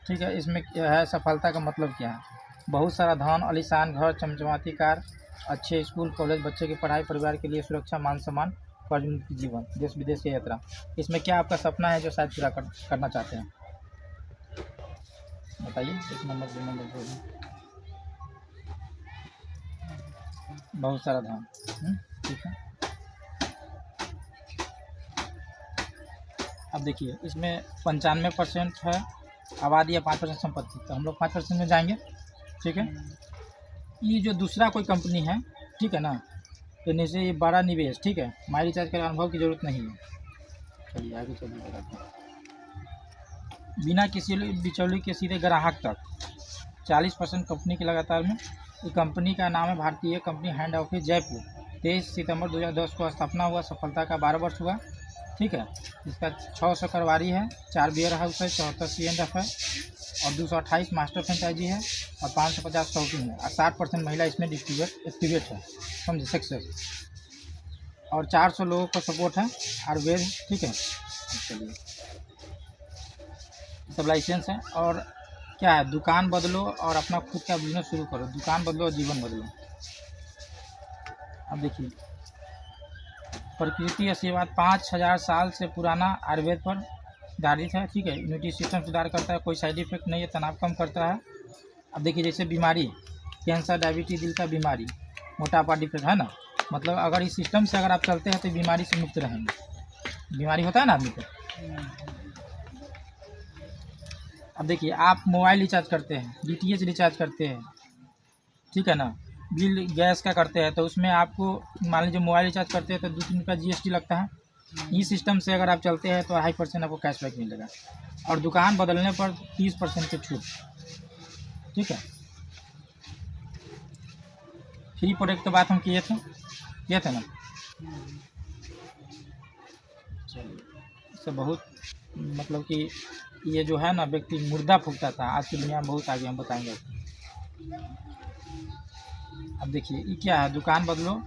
ठीक है। इसमें क्या है, सफलता का मतलब क्या है? बहुत सारा धन, आलीशान घर, चमचमाती कार, अच्छे स्कूल कॉलेज, बच्चे की पढ़ाई, परिवार के लिए सुरक्षा, मान सम्मान, कर्जमुक्त जीवन, देश विदेश की यात्रा। इसमें क्या आपका सपना है जो शायद पूरा करना चाहते हैं? बताइए। 1 नंबर 2 नंबर 3। बहुत सारा धन। ठीक है। अब देखिए, इसमें 95% है आबादी या 5% संपत्ति, तो हम लोग 5% में जाएंगे। ठीक है। ये जो दूसरा कोई कंपनी है, ठीक है ना, तो जैसे ये बड़ा निवेश, ठीक है, माई रिचार्ज का अनुभव की ज़रूरत नहीं है। चलिए आगे चलिए बताते हैं। बिना किसी बिचौली के सीधे ग्राहक तक 40% कंपनी की लगातार में। ये कंपनी का नाम है भारतीय कंपनी हैंड ऑफिस जयपुर। 23 सितंबर 2010 को स्थापना हुआ, सफलता का 12 वर्ष हुआ। ठीक है। इसका 600 करवारी है, 4 बियर हाउस है, 74 C&F है और 228 मास्टर फ्रेंचाइजी है और 550 शॉपिंग है और 60% महिला इसमें डिस्ट्रीब्यूट है, समझे, सक्सेस। और 400 लोगों को सपोर्ट है आयुर्वेद। ठीक है। चलिए, सब लाइसेंस है। और क्या है, दुकान बदलो और अपना खुद का बिजनेस शुरू करो, दुकान बदलो और जीवन बदलो। अब देखिए, प्रकृति आशीर्वाद 5000 साल से पुराना आयुर्वेद पर आधारित है। ठीक है। इम्यूनिटी सिस्टम सुधार करता है, कोई साइड इफेक्ट नहीं है, तनाव कम करता है। अब देखिए, जैसे बीमारी, कैंसर, डायबिटीज, दिल का बीमारी, मोटापा, डिप्रेशन, है ना, मतलब अगर इस सिस्टम से अगर आप चलते हैं तो बीमारी से मुक्त रहेंगे। बीमारी होता है ना आदमी को। अब देखिए, आप मोबाइल रिचार्ज करते हैं, DTH रिचार्ज करते हैं, ठीक है ना, बिल गैस का करते हैं, तो उसमें आपको मान लीजिए मोबाइल रिचार्ज करते हैं तो 2-3 रुपया GST लगता है। इस सिस्टम से अगर आप चलते हैं तो 2.5% आपको कैशबैक मिलेगा और दुकान बदलने पर 30% की छूट। ठीक है। फ्री प्रोडक्ट की बात हम किए थे ना। चलिए, इससे बहुत मतलब कि ये जो है ना, व्यक्ति मुर्दा फूकता था, आज की दुनिया में बहुत आगे, हम बताएंगे। अब देखिए, ये क्या है, दुकान बदलो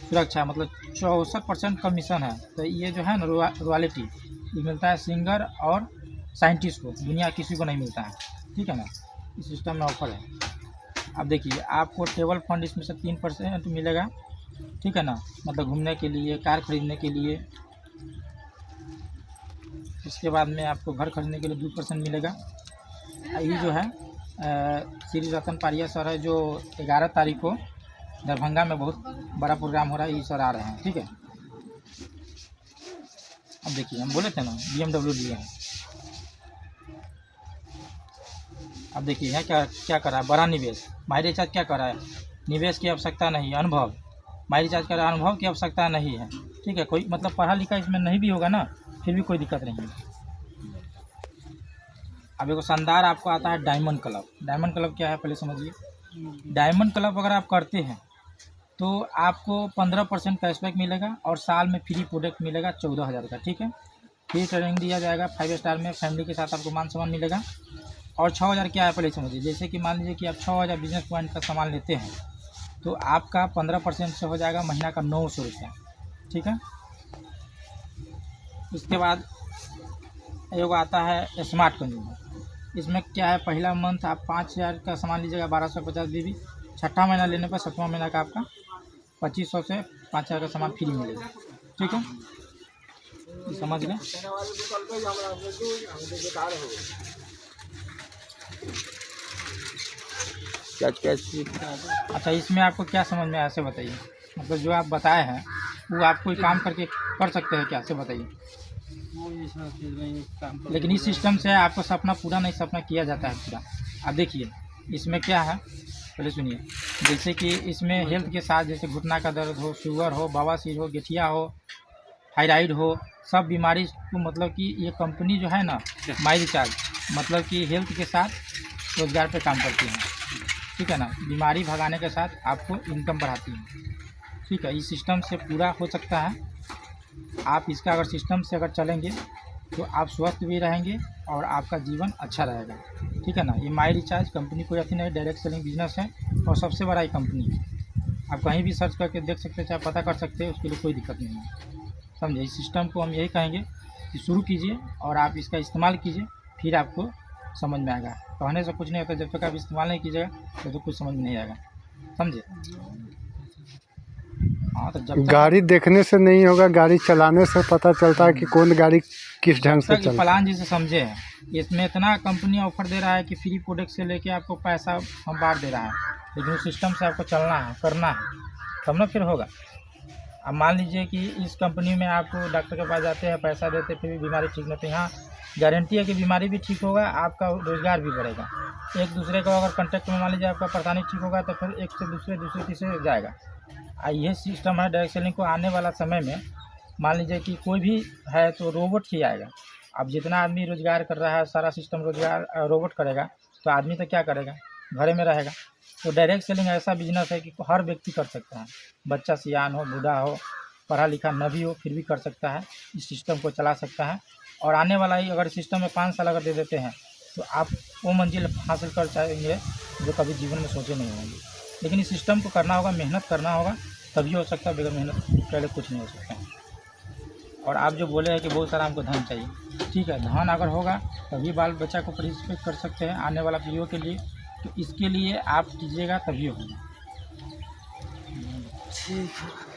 सुरक्षा, मतलब 64% कमीशन है। तो ये जो है ना, रॉयल्टी ये मिलता है सिंगर और साइंटिस्ट को, दुनिया किसी को नहीं मिलता है। ठीक है ना, इस सिस्टम में ऑफर है। अब देखिए, आपको टेबल फंड इसमें से 3% मिलेगा। ठीक है ना, मतलब घूमने के लिए, कार खरीदने के लिए। इसके बाद में आपको घर खरीदने के लिए 2% मिलेगा। ये जो है श्री रतन पारिया सर है, जो 11 तारीख को दरभंगा में बहुत बड़ा प्रोग्राम हो रहा है, ये सर आ रहे हैं। ठीक है। अब देखिए, हम बोले थे ना BMW लिए हैं। अब देखिए यहाँ क्या कर रहा है, बड़ा निवेश। माई रिचार्ज क्या कर रहा है, निवेश की आवश्यकता नहीं, अनुभव। माई रिचार्ज कर रहा है, अनुभव की आवश्यकता नहीं है। ठीक है। कोई मतलब पढ़ा लिखा इसमें नहीं भी होगा ना, फिर भी कोई दिक्कत नहीं है। अब एक शानदार आपको आता है डायमंड क्लब। डायमंड क्लब क्या है पहले समझिए। डायमंड क्लब अगर आप करते हैं तो आपको 15% कैशबैक मिलेगा और साल में फ्री प्रोडक्ट मिलेगा 14,000 का। ठीक है। फ्री ट्रेनिंग दिया जाएगा 5 स्टार में, फैमिली के साथ आपको मान सम्मान मिलेगा। और 6,000 क्या है पहले समझिए। जैसे कि मान लीजिए कि आप 6,000 बिजनेस पॉइंट का सामान लेते हैं तो आपका 15% से हो जाएगा महीना का 900 रुपया। ठीक है। उसके बाद एक आता है स्मार्ट कंज्यूमर। इसमें क्या है, पहला मंथ आप 5,000 का सामान लीजिएगा, 1250 BB। छठा महीना लेने पर 7वां महीना का आपका 2500 से 5,000 का सामान फ्री मिलेगा। ठीक है, समझ गए। अच्छा, इसमें आपको क्या समझ में आया से बताइए, मतलब जो आप बताए हैं वो आप कोई काम करके कर सकते हैं क्या, से बताइए। लेकिन इस सिस्टम से आपको सपना पूरा नहीं, सपना किया जाता है पूरा। अब देखिए, इसमें क्या है, पहले सुनिए। जैसे कि इसमें हेल्थ के साथ, जैसे घुटना का दर्द हो, शुगर हो, बवासीर हो, गठिया हो, थायराइड हो, सब बीमारी को, मतलब कि ये कंपनी जो है ना माई रिचार्ज, मतलब कि हेल्थ के साथ रोजगार पे काम करती है। ठीक है ना, बीमारी भगाने के साथ आपको इनकम बढ़ाती है। ठीक है, इस सिस्टम से पूरा हो सकता है। आप इसका अगर सिस्टम से अगर चलेंगे तो आप स्वस्थ भी रहेंगे और आपका जीवन अच्छा रहेगा। ठीक है ना, ये माई रिचार्ज कंपनी कोई अथी नहीं, डायरेक्ट सेलिंग बिजनेस है और सबसे बड़ा ये कंपनी है। आप कहीं भी सर्च करके देख सकते हैं, चाहे पता कर सकते हैं, उसके लिए कोई दिक्कत नहीं है। समझे, इस सिस्टम को हम यही कहेंगे कि शुरू कीजिए और आप इसका इस्तेमाल कीजिए, फिर आपको समझ में आएगा। कहने से कुछ नहीं होता, जब तक आप इस्तेमाल नहीं कीजिएगा तब तो कुछ समझ में नहीं आएगा, समझे। हाँ, तो जब तक गाड़ी देखने से नहीं होगा, गाड़ी चलाने से पता चलता है कि कौन गाड़ी किस ढंग से चलता है। फलान जी से समझे हैं, इसमें इतना कंपनी ऑफर दे रहा है कि फ्री प्रोडक्ट से लेके आपको पैसा हम बांट दे रहा है, लेकिन उस सिस्टम से आपको चलना है, करना है, तब ना फिर होगा। अब मान लीजिए कि इस कंपनी में आपको डॉक्टर के पास जाते हैं, पैसा देते, फिर भी बीमारी ठीक नहीं होती। यहाँ गारंटी है कि बीमारी भी ठीक होगा, आपका रोज़गार भी बढ़ेगा। एक दूसरे को अगर कॉन्टैक्ट में मान लीजिए आपका परेशानी ठीक होगा तो फिर एक से दूसरे, दूसरे तीसरे जाएगा। ये सिस्टम है डायरेक्ट सेलिंग को। आने वाला समय में मान लीजिए कि कोई भी है तो रोबोट ही आएगा। अब जितना आदमी रोज़गार कर रहा है, सारा सिस्टम रोज़गार रोबोट करेगा, तो आदमी तो क्या करेगा, घरे में रहेगा। तो डायरेक्ट सेलिंग ऐसा बिजनेस है कि हर व्यक्ति कर सकता है, बच्चा सियान हो, बूढ़ा हो, पढ़ा लिखा न भी हो, फिर भी कर सकता है, इस सिस्टम को चला सकता है। और आने वाला ही अगर सिस्टम में 5 साल अगर दे देते हैं तो आप वो मंजिल हासिल कर जाएंगे जो कभी जीवन में सोचे नहीं होंगे। लेकिन इस सिस्टम को करना होगा, मेहनत करना होगा, तभी हो सकता है, बगैर मेहनत करे कुछ नहीं हो सकता। और आप जो बोले हैं कि बहुत सारा हमको धन चाहिए, ठीक है, धन अगर होगा तभी बाल बच्चा को पार्टिसिपेट कर सकते हैं आने वाला पीढ़ियों के लिए। तो इसके लिए आप कीजिएगा तभी होगा। ठीक है।